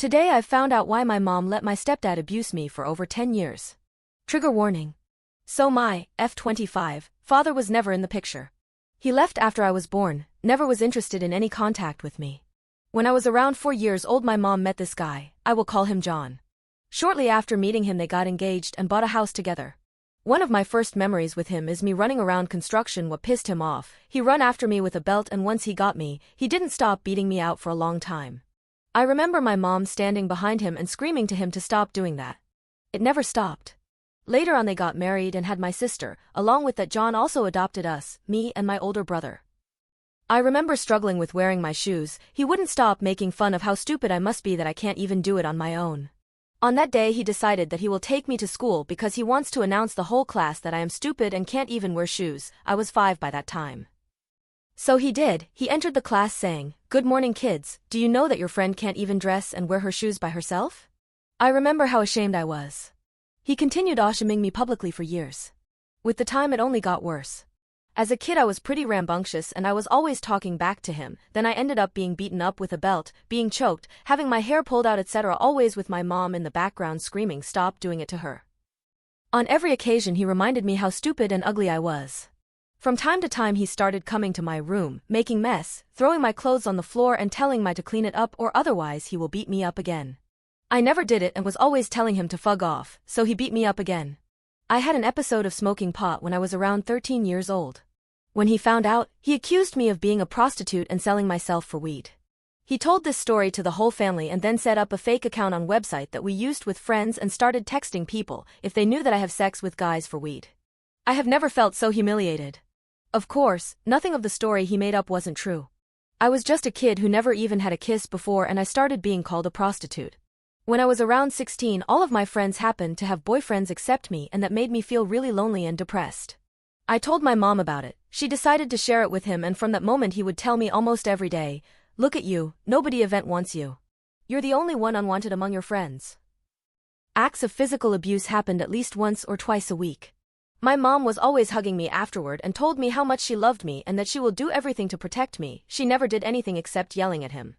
Today I've found out why my mom let my stepdad abuse me for over 10 years. Trigger warning. So my F25 father was never in the picture. He left after I was born, never was interested in any contact with me. When I was around 4 years old, my mom met this guy, I will call him John. Shortly after meeting him, they got engaged and bought a house together. One of my first memories with him is me running around construction. What pissed him off, he run after me with a belt, and once he got me, he didn't stop beating me out for a long time. I remember my mom standing behind him and screaming to him to stop doing that. It never stopped. Later on they got married and had my sister, along with that John also adopted us, me and my older brother. I remember struggling with wearing my shoes. He wouldn't stop making fun of how stupid I must be that I can't even do it on my own. On that day he decided that he will take me to school because he wants to announce the whole class that I am stupid and can't even wear shoes. I was 5 by that time. So he did. He entered the class saying, "Good morning kids, do you know that your friend can't even dress and wear her shoes by herself?" I remember how ashamed I was. He continued shaming me publicly for years. With the time it only got worse. As a kid I was pretty rambunctious and I was always talking back to him. Then I ended up being beaten up with a belt, being choked, having my hair pulled out, etc., always with my mom in the background screaming stop doing it to her. On every occasion he reminded me how stupid and ugly I was. From time to time he started coming to my room, making mess, throwing my clothes on the floor and telling me to clean it up or otherwise he will beat me up again. I never did it and was always telling him to fuck off, so he beat me up again. I had an episode of smoking pot when I was around 13 years old. When he found out, he accused me of being a prostitute and selling myself for weed. He told this story to the whole family and then set up a fake account on website that we used with friends and started texting people if they knew that I have sex with guys for weed. I have never felt so humiliated. Of course, nothing of the story he made up wasn't true. I was just a kid who never even had a kiss before and I started being called a prostitute. When I was around 16, all of my friends happened to have boyfriends except me, and that made me feel really lonely and depressed. I told my mom about it. She decided to share it with him, and from that moment he would tell me almost every day, "Look at you, nobody event wants you. You're the only one unwanted among your friends." Acts of physical abuse happened at least once or twice a week. My mom was always hugging me afterward and told me how much she loved me and that she will do everything to protect me. She never did anything except yelling at him.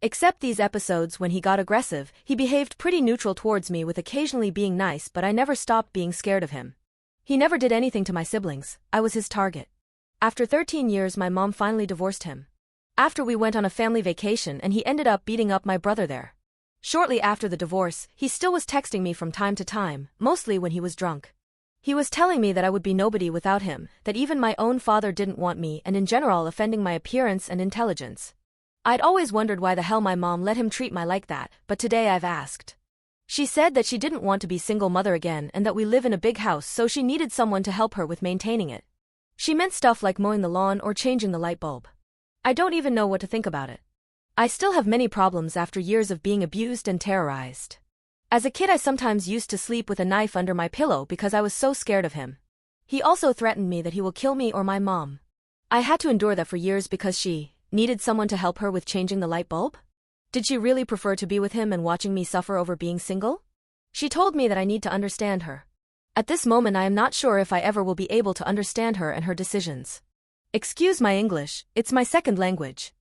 Except these episodes when he got aggressive, he behaved pretty neutral towards me with occasionally being nice, but I never stopped being scared of him. He never did anything to my siblings. I was his target. After 13 years my mom finally divorced him. After we went on a family vacation and he ended up beating up my brother there. Shortly after the divorce, he still was texting me from time to time, mostly when he was drunk. He was telling me that I would be nobody without him, that even my own father didn't want me, and in general offending my appearance and intelligence. I'd always wondered why the hell my mom let him treat me like that, but today I've asked. She said that she didn't want to be single mother again and that we live in a big house, so she needed someone to help her with maintaining it. She meant stuff like mowing the lawn or changing the light bulb. I don't even know what to think about it. I still have many problems after years of being abused and terrorized. As a kid I sometimes used to sleep with a knife under my pillow because I was so scared of him. He also threatened me that he will kill me or my mom. I had to endure that for years because she needed someone to help her with changing the light bulb? Did she really prefer to be with him and watching me suffer over being single? She told me that I need to understand her. At this moment I am not sure if I ever will be able to understand her and her decisions. Excuse my English, it's my second language.